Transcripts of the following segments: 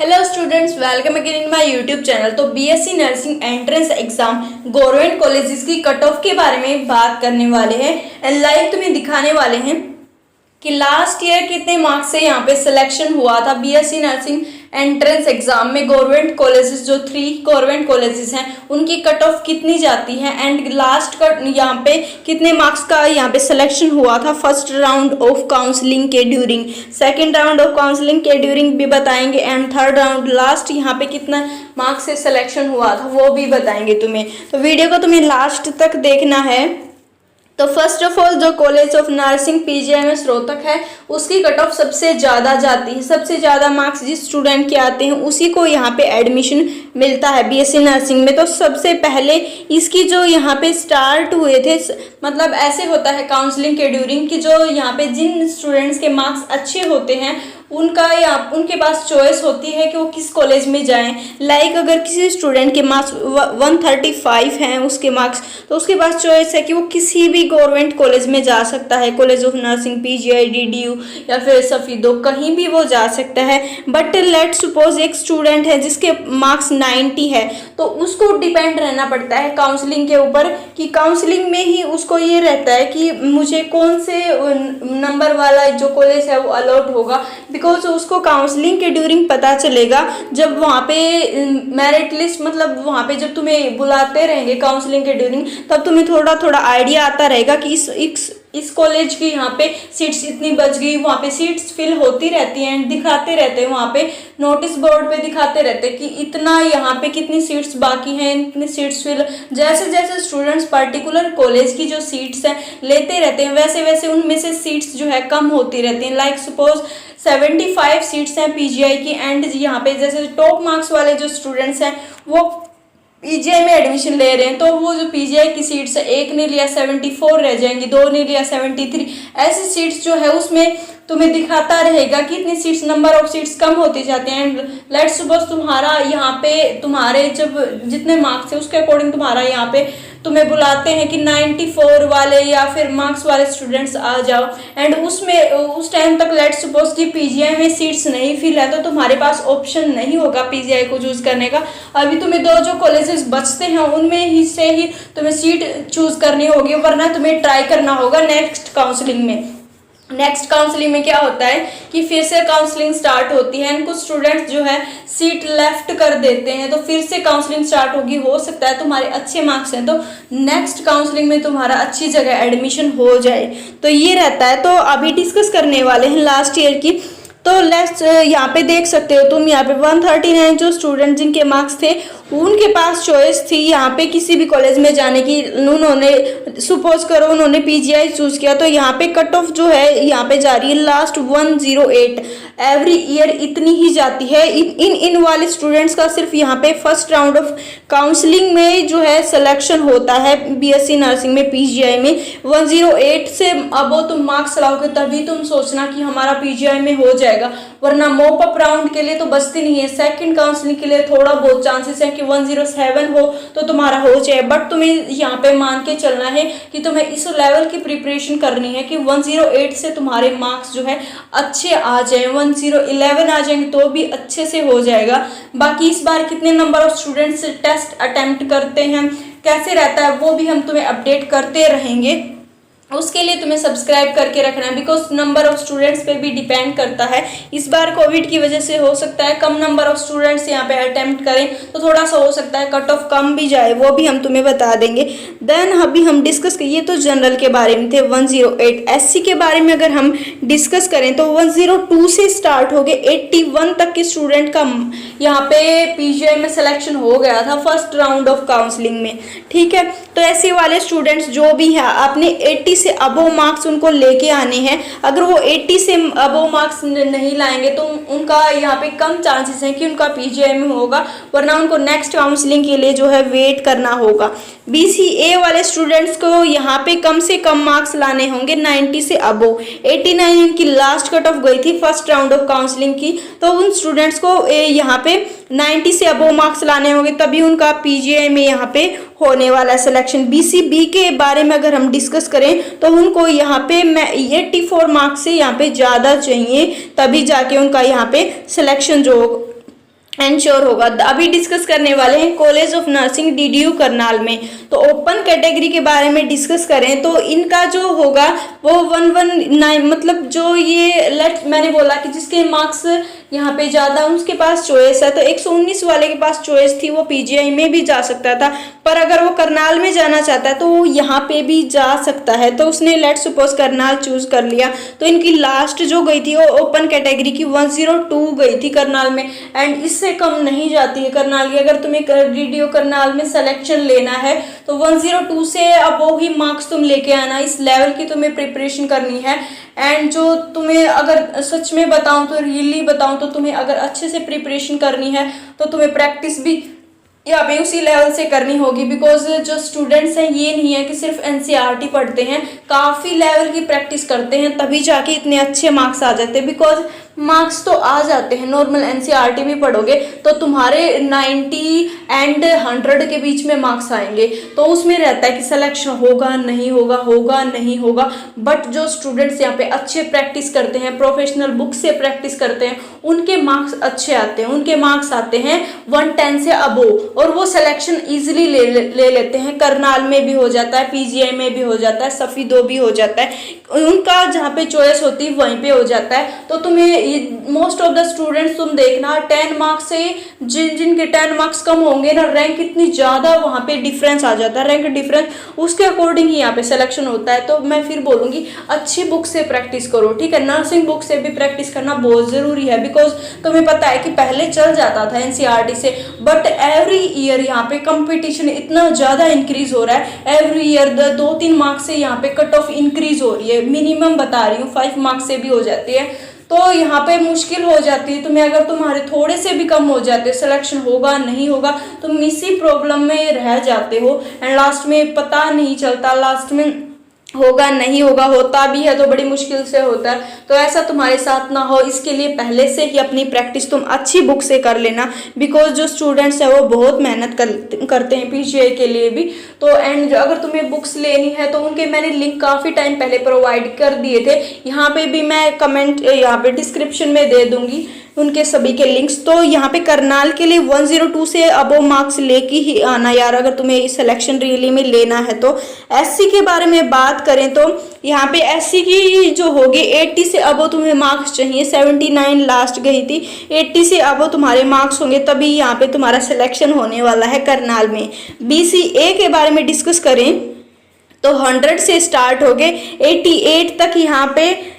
Hello students, welcome again in my YouTube channel. तो BSc nursing entrance exam government colleges की cut off के बारे में बात करने वाले हैं एंड लाइव तुम्हें दिखाने वाले हैं कि लास्ट ईयर कितने मार्क्स से यहाँ पे सिलेक्शन हुआ था बीएससी नर्सिंग एंट्रेंस एग्जाम में। गवर्नमेंट कॉलेजेस जो 3 गवर्नमेंट कॉलेजेस हैं उनकी कट ऑफ कितनी जाती है एंड लास्ट का यहाँ पे कितने मार्क्स का यहाँ पे सिलेक्शन हुआ था फर्स्ट राउंड ऑफ काउंसलिंग के during, second round of counselling के ड्यूरिंग भी बताएंगे एंड थर्ड राउंड लास्ट यहाँ पे कितना मार्क्स से सिलेक्शन हुआ था वो भी बताएंगे तुम्हें। तो वीडियो को तुम्हें लास्ट तक देखना है। तो फर्स्ट ऑफ ऑल जो college of nursing PGIMS Rohtak है उसकी कट ऑफ सबसे ज़्यादा जाती है। सबसे ज़्यादा मार्क्स जिस स्टूडेंट के आते हैं उसी को यहाँ पे एडमिशन मिलता है बीएससी नर्सिंग में। तो सबसे पहले इसकी जो यहाँ पे स्टार्ट हुए थे, मतलब ऐसे होता है काउंसलिंग के ड्यूरिंग कि जो यहाँ पे जिन स्टूडेंट्स के मार्क्स अच्छे होते हैं उनके पास चॉइस होती है कि वो किस कॉलेज में जाएं। लाइक अगर किसी स्टूडेंट के मार्क्स 135 हैं उसके मार्क्स, तो उसके पास चॉइस है कि वो किसी भी गवर्नमेंट कॉलेज में जा सकता है, college of nursing, PGI, DDU या फिर सफीदो, कहीं भी वो जा सकता है। बट लेट सपोज एक स्टूडेंट है जिसके मार्क्स 90 है, तो उसको डिपेंड रहना पड़ता है काउंसलिंग के ऊपर कि काउंसलिंग में ही उसको ये रहता है कि मुझे कौन से नंबर वाला जो कॉलेज है वो अलॉट होगा, बिकॉज उसको काउंसलिंग के ड्यूरिंग पता चलेगा जब वहाँ पे मेरिट लिस्ट, मतलब वहाँ पे जब तुम्हें बुलाते रहेंगे काउंसलिंग के ड्यूरिंग, तब तुम्हें थोड़ा थोड़ा आइडिया आता रहेगा कि इस कॉलेज की यहाँ पे सीट्स इतनी बच गई, वहाँ पे सीट्स फिल होती रहती हैं, दिखाते रहते हैं वहाँ पे नोटिस बोर्ड पे दिखाते रहते हैं कि इतना यहाँ पे कितनी सीट्स बाकी हैं, इतनी सीट्स फिल। जैसे जैसे स्टूडेंट्स पर्टिकुलर कॉलेज की जो सीट्स हैं लेते रहते हैं वैसे वैसे उनमें से सीट्स जो है कम होती रहती हैं। लाइक सपोज 75 सीट्स हैं पीजीआई की एंड यहाँ पे जैसे टॉप मार्क्स वाले जो स्टूडेंट्स हैं वो पीजीआई में एडमिशन ले रहे हैं, तो वो जो पीजीआई की सीट्स है, एक ने लिया 74 रह जाएंगी, 2 ने लिया 73, ऐसी सीट्स जो है उसमें तुम्हें दिखाता रहेगा कि इतनी सीट्स, नंबर ऑफ सीट्स कम होती जाती हैं। एंड लेट्स सपोज तुम्हारा यहाँ पे तुम्हारे जब जितने मार्क्स है उसके अकॉर्डिंग तुम्हारा यहाँ पे तुम्हें बुलाते हैं कि 94 वाले या फिर मार्क्स वाले स्टूडेंट्स आ जाओ एंड उसमें उस टाइम तक लेट्स सपोज कि पीजीआई में सीट्स नहीं फिल है, तो तुम्हारे पास ऑप्शन नहीं होगा पीजीआई को चूज करने का। अभी तुम्हें 2 जो कॉलेजेस बचते हैं उनमें ही से ही तुम्हें सीट चूज करनी होगी, वरना तुम्हें ट्राई करना होगा नेक्स्ट काउंसलिंग में। नेक्स्ट काउंसलिंग में क्या होता है कि फिर से काउंसलिंग स्टार्ट होती है एंड कुछ स्टूडेंट्स जो है सीट लेफ्ट कर देते हैं, तो फिर से काउंसलिंग स्टार्ट होगी। हो सकता है तुम्हारे अच्छे मार्क्स हैं तो नेक्स्ट काउंसलिंग में तुम्हारा अच्छी जगह एडमिशन हो जाए, तो ये रहता है। तो अभी डिस्कस करने वाले हैं लास्ट ईयर की। तो लेट्स यहाँ पे देख सकते हो तुम, यहाँ पे 139 जो स्टूडेंट जिनके मार्क्स थे उनके पास चॉइस थी यहाँ पे किसी भी कॉलेज में जाने की। उन्होंने सपोज करो उन्होंने पीजीआई चूज किया, तो यहाँ पे कट ऑफ जो है यहाँ पे जा रही है लास्ट 108 एवरी ईयर, इतनी ही जाती है। इन वाले स्टूडेंट्स का सिर्फ यहाँ पे फर्स्ट राउंड ऑफ काउंसलिंग में जो है सिलेक्शन होता है बीएससी नर्सिंग में पीजीआई में। 108 से अब तुम मार्क्स लाओगे तभी तुम सोचना कि हमारा पीजीआई में हो जाएगा, वरना मॉप अप राउंड के लिए तो बचती नहीं है। सेकंड काउंसलिंग के लिए थोड़ा बहुत चांसेस है कि 107 हो तो तुम्हारा हो जाए, बट तुम्हें यहाँ पे मान के चलना है कि तुम्हें इस लेवल की प्रिपरेशन करनी है कि 108 से तुम्हारे मार्क्स जो है अच्छे आ जाए, 1011 आ जाएंगे तो भी अच्छे से हो जाएगा। बाकी इस बार कितने number of students test attempt करते हैं, कैसे रहता है, वो भी हम तुम्हें अपडेट करते रहेंगे। उसके लिए तुम्हें सब्सक्राइब करके रखना है, बिकॉज नंबर ऑफ स्टूडेंट्स पे भी डिपेंड करता है। इस बार कोविड की वजह से हो सकता है कम नंबर ऑफ स्टूडेंट्स यहाँ पे अटेम्प्ट करें, तो थोड़ा सा हो सकता है कट ऑफ कम भी जाए, वो भी हम तुम्हें बता देंगे। देन अभी हम डिस्कस करिए तो जनरल के बारे में थे 108। एससी के बारे में अगर हम डिस्कस करें तो 102 से स्टार्ट हो गए 81 तक के स्टूडेंट का यहाँ पे पीजीआई में सिलेक्शन हो गया था फर्स्ट राउंड ऑफ काउंसलिंग में, ठीक है। तो ऐसे वाले स्टूडेंट्स जो भी है अपने 80 से अबो मार्क्स उनको लेके आने हैं। अगर वो 80 से अबो मार्क्स नहीं लाएंगे तो उनका यहाँ पे कम चांसेस हैं कि उनका पीजीआई में होगा, वरना उनको नेक्स्ट काउंसलिंग के लिए जो है वेट करना होगा। बीसीए वाले स्टूडेंट्स को यहाँ पे कम से कम मार्क्स लाने होंगे 90 से अबो। 89 इनकी लास्ट कट ऑफ गई थी फर्स्ट राउंड ऑफ काउंसलिंग की, तो उन स्टूडेंट्स को यहाँ पे 90 से अबो मार्क्स लाने होंगे तभी उनका पीजीआई में यहाँ पे होने वाला सिलेक्शन। बीसीबी के बारे में अगर हम डिस्कस करें तो उनको यहाँ पे 84 मार्क्स से यहाँ पे ज़्यादा चाहिए तभी जाके उनका यहाँ पे सिलेक्शन जो एंश्योर होगा। अभी डिस्कस करने वाले हैं college of nursing DDU Karnal में। तो ओपन कैटेगरी के बारे में डिस्कस करें तो इनका जो होगा वो 119, मतलब जो ये मैंने बोला कि जिसके मार्क्स यहाँ पे ज़्यादा उसके पास चॉइस है, तो 119 वाले के पास चॉइस थी, वो पीजीआई में भी जा सकता था, पर अगर वो करनाल में जाना चाहता है तो वो यहाँ पे भी जा सकता है। तो उसने लेट सपोज करनाल चूज कर लिया, तो इनकी लास्ट जो गई थी वो ओपन कैटेगरी की 102 गई थी करनाल में, एंड इससे कम नहीं जाती है करनाल की। अगर तुम्हें डीडीयू करनाल में सिलेक्शन लेना है तो 102 से अब वो ही मार्क्स तुम लेके आना, इस लेवल की तुम्हें प्रिपरेशन करनी है। एंड जो तुम्हें अगर सच में बताऊं तो रियली बताऊं तो तुम्हें अगर अच्छे से प्रिपरेशन करनी है तो तुम्हें प्रैक्टिस भी यहाँ पे उसी लेवल से करनी होगी, बिकॉज जो स्टूडेंट्स हैं ये नहीं है कि सिर्फ एनसीईआरटी पढ़ते हैं, काफ़ी लेवल की प्रैक्टिस करते हैं तभी जाके इतने अच्छे मार्क्स आ जाते हैं। बिकॉज मार्क्स तो आ जाते हैं, नॉर्मल एनसीईआरटी भी पढ़ोगे तो तुम्हारे 90 एंड 100 के बीच में मार्क्स आएंगे, तो उसमें रहता है कि सिलेक्शन होगा नहीं होगा, होगा नहीं होगा। बट जो स्टूडेंट्स यहाँ पे अच्छे प्रैक्टिस करते हैं, प्रोफेशनल बुक से प्रैक्टिस करते हैं, उनके मार्क्स अच्छे आते हैं, उनके मार्क्स आते हैं 110 से अबोव, और वो सिलेक्शन ईजिली ले लेते हैं। करनाल में भी हो जाता है, पीजीआई में भी हो जाता है, सफीदो भी हो जाता है, उनका जहाँ पे चॉइस होती है वहीं पे हो जाता है। तो तुम्हें मोस्ट ऑफ द स्टूडेंट्स तुम देखना 10 मार्क्स से जिनके 10 मार्क्स कम होंगे ना, रैंक इतनी ज़्यादा वहाँ पे डिफरेंस आ जाता है, रैंक डिफरेंस उसके अकॉर्डिंग ही यहाँ पे सिलेक्शन होता है। तो मैं फिर बोलूँगी अच्छी बुक से प्रैक्टिस करो, ठीक है। नर्सिंग बुक से भी प्रैक्टिस करना बहुत ज़रूरी है, बिकॉज तुम्हें पता है कि पहले चल जाता था एनसीईआरटी से, बट एवरी ईयर यहाँ पे कंपटीशन इतना ज़्यादा इंक्रीज हो रहा है। एवरी ईयर 2-3 मार्क्स से यहाँ पे कट ऑफ इंक्रीज हो रही है, मिनिमम बता रही हूँ 5 मार्क्स से भी हो जाती है। तो यहाँ पे मुश्किल हो जाती है तुम्हें, अगर तुम्हारे थोड़े से भी कम हो जाते, सिलेक्शन होगा नहीं होगा, तुम इसी प्रॉब्लम में रह जाते हो, एंड लास्ट में पता नहीं चलता, लास्ट में होगा नहीं होगा, होता भी है तो बड़ी मुश्किल से होता है। तो ऐसा तुम्हारे साथ ना हो, इसके लिए पहले से ही अपनी प्रैक्टिस तुम अच्छी बुक से कर लेना, बिकॉज जो स्टूडेंट्स हैं वो बहुत मेहनत करते हैं पीजीआई के लिए भी। तो एंड अगर तुम्हें बुक्स लेनी है तो उनके मैंने लिंक काफ़ी टाइम पहले प्रोवाइड कर दिए थे, यहाँ पे भी मैं कमेंट यहाँ पे डिस्क्रिप्शन में दे दूंगी उनके सभी के लिंक्स। तो यहाँ पे करनाल के लिए 102 से अबो मार्क्स लेके ही आना यार, अगर तुम्हें सिलेक्शन रियली में लेना है। तो एससी के बारे में बात करें तो यहाँ पे एससी की जो होगी 80 से अबो तुम्हें मार्क्स चाहिए, 79 लास्ट गई थी, 80 से अबो तुम्हारे मार्क्स होंगे तभी यहाँ पे तुम्हारा सिलेक्शन होने वाला है करनाल में। बीसीए के बारे में डिस्कस करें तो 100 से स्टार्ट हो गए, 88 तक यहाँ पे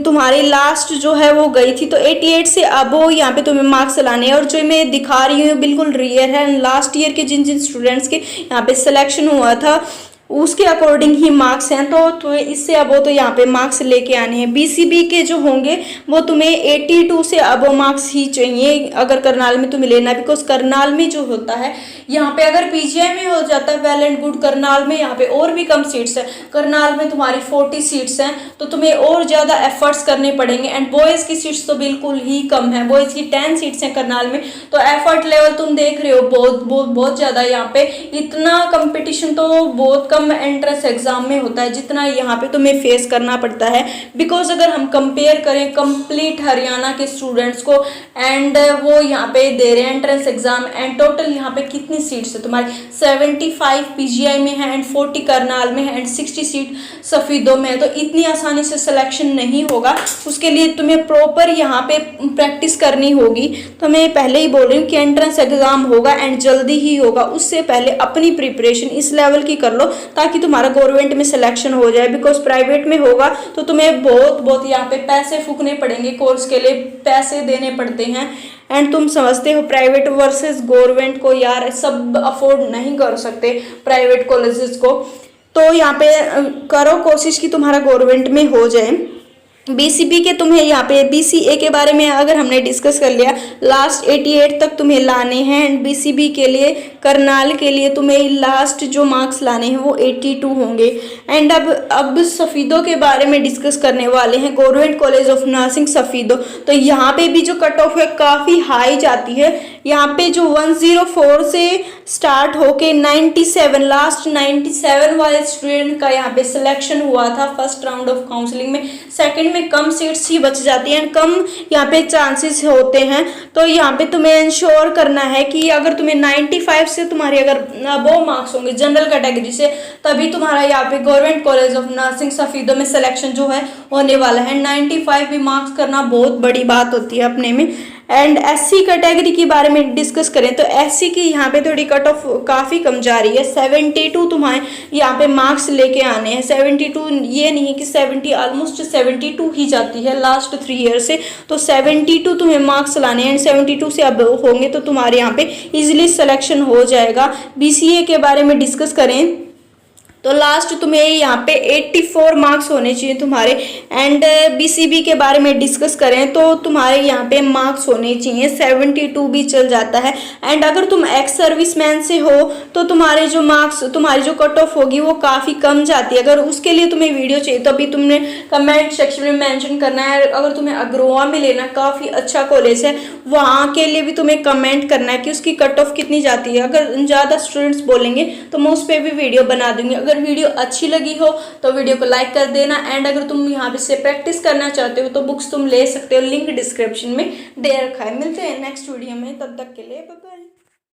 तुम्हारी लास्ट जो है वो गई थी। तो 88 से अब वो यहाँ पे तुम्हें मार्क्स लाने हैं, और जो मैं दिखा रही हूँ बिल्कुल रियल है। लास्ट ईयर के जिन जिन स्टूडेंट्स के यहाँ पे सिलेक्शन हुआ था उसके अकॉर्डिंग ही मार्क्स हैं, तो इससे अब वो तो यहाँ पे मार्क्स लेके आने हैं। बीसीबी के जो होंगे वो तुम्हें 82 से अब मार्क्स ही चाहिए अगर करनाल में तुम्हें लेना, बिकॉज करनाल में जो होता है यहाँ पे अगर पीजीआई में हो जाता है वेल एंड गुड, करनाल में यहाँ पे और भी कम सीट्स है, करनाल में तुम्हारी 40 सीट्स हैं, तो तुम्हें और ज़्यादा एफर्ट्स करने पड़ेंगे। एंड बॉयज़ की सीट्स तो बिल्कुल ही कम है, बॉयज़ की 10 सीट्स हैं करनाल में, तो एफर्ट लेवल तुम देख रहे हो बहुत ज़्यादा। यहाँ पे इतना कंपटीशन तो बहुत कम एंट्रेंस एग्जाम में होता है जितना यहाँ पे तुम्हें फेस करना पड़ता है। बिकॉज अगर हम कंपेयर करें कंप्लीट हरियाणा के स्टूडेंट्स को, एंड वो यहाँ पे दे रहे हैं एंट्रेंस एग्जाम, एंड टोटल यहाँ पे कितनी सीट्स है तुम्हारी 75 पीजीआई में है, एंड 40 करनाल में है, एंड 60 सीट सफीदों में है, तो इतनी आसानी से सिलेक्शन नहीं होगा। उसके लिए तुम्हें प्रॉपर यहाँ पे प्रैक्टिस करनी होगी। तो मैं पहले ही बोल रही हूँ कि एंट्रेंस एग्जाम होगा एंड जल्दी ही होगा, उससे पहले अपनी प्रिपरेशन इस लेवल की कर लो ताकि तुम्हारा गवर्नमेंट में सिलेक्शन हो जाए। बिकॉज प्राइवेट में होगा तो तुम्हें बहुत यहाँ पे पैसे फूकने पड़ेंगे, कोर्स के लिए पैसे देने पड़ते हैं, एंड तुम समझते हो प्राइवेट वर्सेस गवर्नमेंट को, यार सब अफोर्ड नहीं कर सकते प्राइवेट कॉलेजेस को। तो यहाँ पे करो कोशिश कि तुम्हारा गवर्नमेंट में हो जाए। बीसीबी के तुम्हें यहाँ पे बीसीए के बारे में अगर हमने डिस्कस कर लिया, लास्ट 88 तक तुम्हें लाने हैं, एंड बीसीबी के लिए करनाल के लिए तुम्हें लास्ट जो मार्क्स लाने हैं वो 82 होंगे। एंड अब सफीदों के बारे में डिस्कस करने वाले हैं, government college of nursing Safidon. तो यहाँ पे भी जो कट ऑफ है काफ़ी हाई जाती है, यहाँ पे जो 104 से स्टार्ट होके 97 लास्ट 97 वाले स्टूडेंट का यहाँ पे सिलेक्शन हुआ था फर्स्ट राउंड ऑफ काउंसलिंग में। सेकंड में कम सीट्स ही बच जाती हैं, कम यहाँ पे चांसेस होते हैं। तो यहाँ पे तुम्हें इंश्योर करना है कि अगर तुम्हें 95 से तुम्हारे अगर अबव मार्क्स होंगे जनरल कैटेगरी से, तभी तुम्हारा यहाँ पे government college of nursing Safidon में सिलेक्शन जो है होने वाला है। 95 भी मार्क्स करना बहुत बड़ी बात होती है अपने में। एंड एससी कैटेगरी के बारे में डिस्कस करें तो एससी की यहाँ पे थोड़ी कट ऑफ काफ़ी कम जा रही है। 72 तुम्हारे यहाँ पे मार्क्स लेके आने हैं। 72 ये नहीं है कि 70, ऑलमोस्ट 72 ही जाती है लास्ट 3 ईयर से। तो 72 तुम्हें मार्क्स लाने हैं, 72 से अब होंगे तो तुम्हारे यहाँ पे इजीली सिलेक्शन हो जाएगा। बीसीए के बारे में डिस्कस करें तो लास्ट तुम्हें यहाँ पे 84 मार्क्स होने चाहिए तुम्हारे। एंड बीसीबी के बारे में डिस्कस करें तो तुम्हारे यहाँ पे मार्क्स होने चाहिए 72 भी चल जाता है। एंड अगर तुम एक्स सर्विसमैन से हो तो तुम्हारे जो मार्क्स, तुम्हारी जो कट ऑफ होगी वो काफ़ी कम जाती है। अगर उसके लिए तुम्हें वीडियो चाहिए तो अभी तुमने कमेंट सेक्शन में मेंशन करना है। अगर तुम्हें अग्रोवा में लेना, काफ़ी अच्छा कॉलेज है, वहाँ के लिए भी तुम्हें कमेंट करना है कि उसकी कट ऑफ कितनी जाती है। अगर ज़्यादा स्टूडेंट्स बोलेंगे तो मैं उस पर भी वीडियो बना दूंगी। अगर वीडियो अच्छी लगी हो तो वीडियो को लाइक कर देना। एंड अगर तुम यहाँ पे से प्रैक्टिस करना चाहते हो तो बुक्स तुम ले सकते हो, लिंक डिस्क्रिप्शन में दे रखा है। मिलते हैं नेक्स्ट वीडियो में, तब तक के लिए बाय बाय।